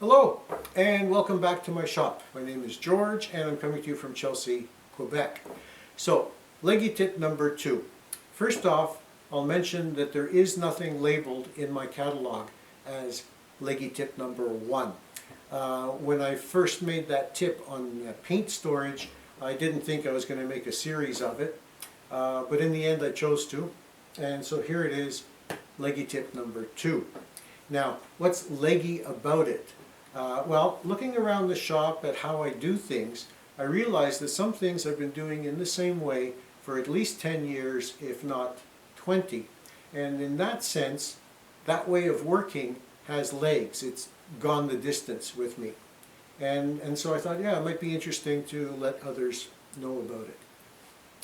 Hello and welcome back to my shop. My name is George and I'm coming to you from Chelsea, Quebec. So, Leggy Tip number 2. First off, I'll mention that there is nothing labeled in my catalog as Leggy Tip number 1. When I first made that tip on paint storage, I didn't think I was going to make a series of it, but in the end I chose to, and so here it is, Leggy Tip number 2. Now, what's leggy about it? Well, looking around the shop at how I do things, I realized that some things I've been doing in the same way for at least 10 years, if not 20. And in that sense, that way of working has legs. It's gone the distance with me. And so I thought, yeah, it might be interesting to let others know about it.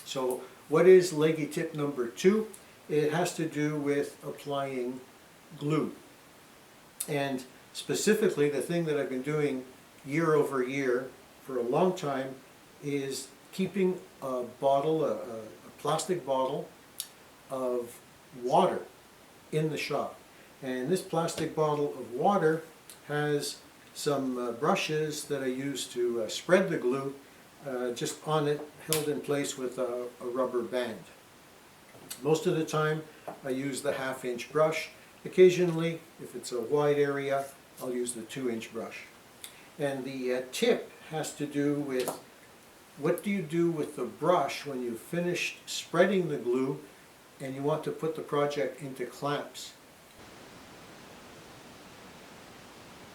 So what is Leggy Tip number 2? It has to do with applying glue. And specifically, the thing that I've been doing year over year for a long time is keeping a bottle, a plastic bottle of water in the shop. And this plastic bottle of water has some brushes that I use to spread the glue just on it, held in place with a rubber band. Most of the time I use the 1/2-inch brush. Occasionally, if it's a wide area, I'll use the 2-inch brush. And the tip has to do with what do you do with the brush when you've finished spreading the glue and you want to put the project into clamps.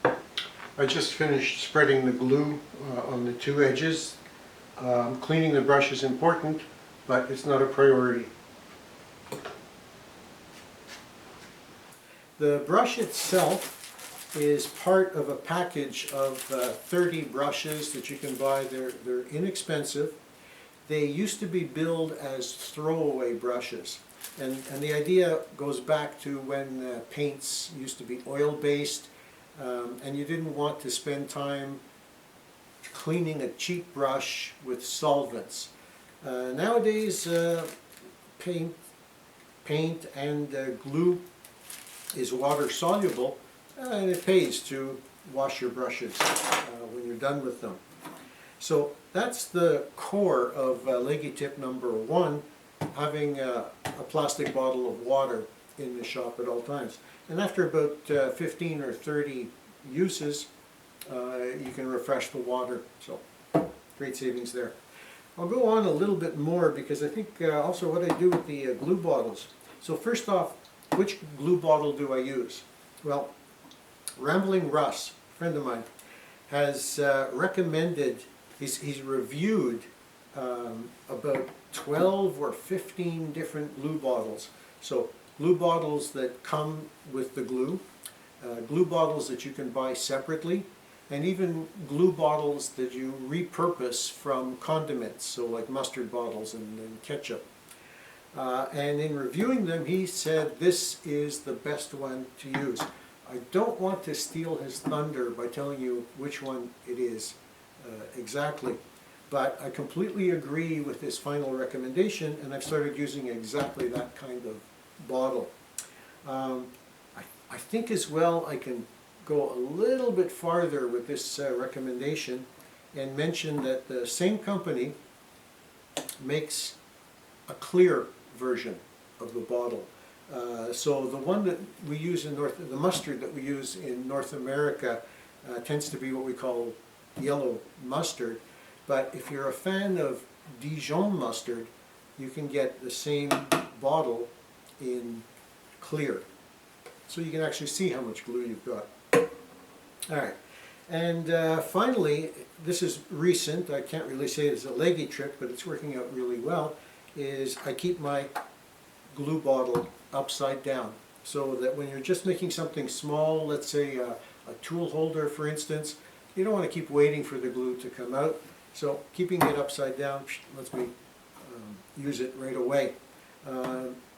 I just finished spreading the glue on the 2 edges. Cleaning the brush is important, but it's not a priority. The brush itself is part of a package of 30 brushes that you can buy. They're inexpensive. They used to be billed as throwaway brushes. And the idea goes back to when paints used to be oil-based, and you didn't want to spend time cleaning a cheap brush with solvents. Nowadays, paint and glue is water soluble, and it pays to wash your brushes when you're done with them. So that's the core of Leggy Tip number 1, having a plastic bottle of water in the shop at all times. And after about 15 or 30 uses, you can refresh the water. So great savings there. I'll go on a little bit more because I think also what I do with the glue bottles. So first off, which glue bottle do I use? Well, Rambling Russ, a friend of mine, has recommended, he's reviewed about 12 or 15 different glue bottles. So glue bottles that come with the glue, glue bottles that you can buy separately, and even glue bottles that you repurpose from condiments, so like mustard bottles and ketchup. And in reviewing them, he said this is the best one to use. I don't want to steal his thunder by telling you which one it is exactly, but I completely agree with his final recommendation, and I've started using exactly that kind of bottle. I think as well I can go a little bit farther with this recommendation and mention that the same company makes a clear version of the bottle. So the one that we use in the mustard that we use in North America tends to be what we call yellow mustard. But if you're a fan of Dijon mustard, you can get the same bottle in clear. So you can actually see how much glue you've got. Alright, and finally, this is recent, I can't really say it's a leggy trick, but it's working out really well, is I keep my glue bottle upside down, so that when you're just making something small, let's say a tool holder for instance, you don't want to keep waiting for the glue to come out. So keeping it upside down lets me use it right away.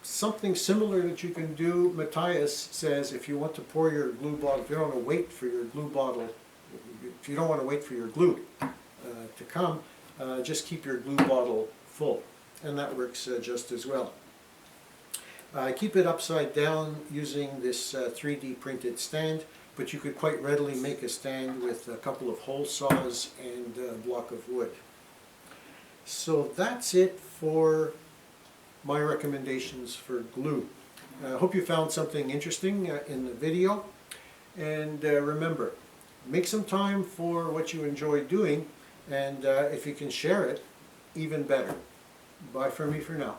Something similar that you can do, Matthias says, if you want to pour your glue bottle, if you don't want to wait for your glue bottle, if you don't want to wait for your glue to come, just keep your glue bottle full, and that works just as well. I keep it upside down using this 3D printed stand. but you could quite readily make a stand with a couple of hole saws and a block of wood. So that's it for my recommendations for glue. I hope you found something interesting in the video, and remember, make some time for what you enjoy doing, and if you can share it, even better. Bye for me for now.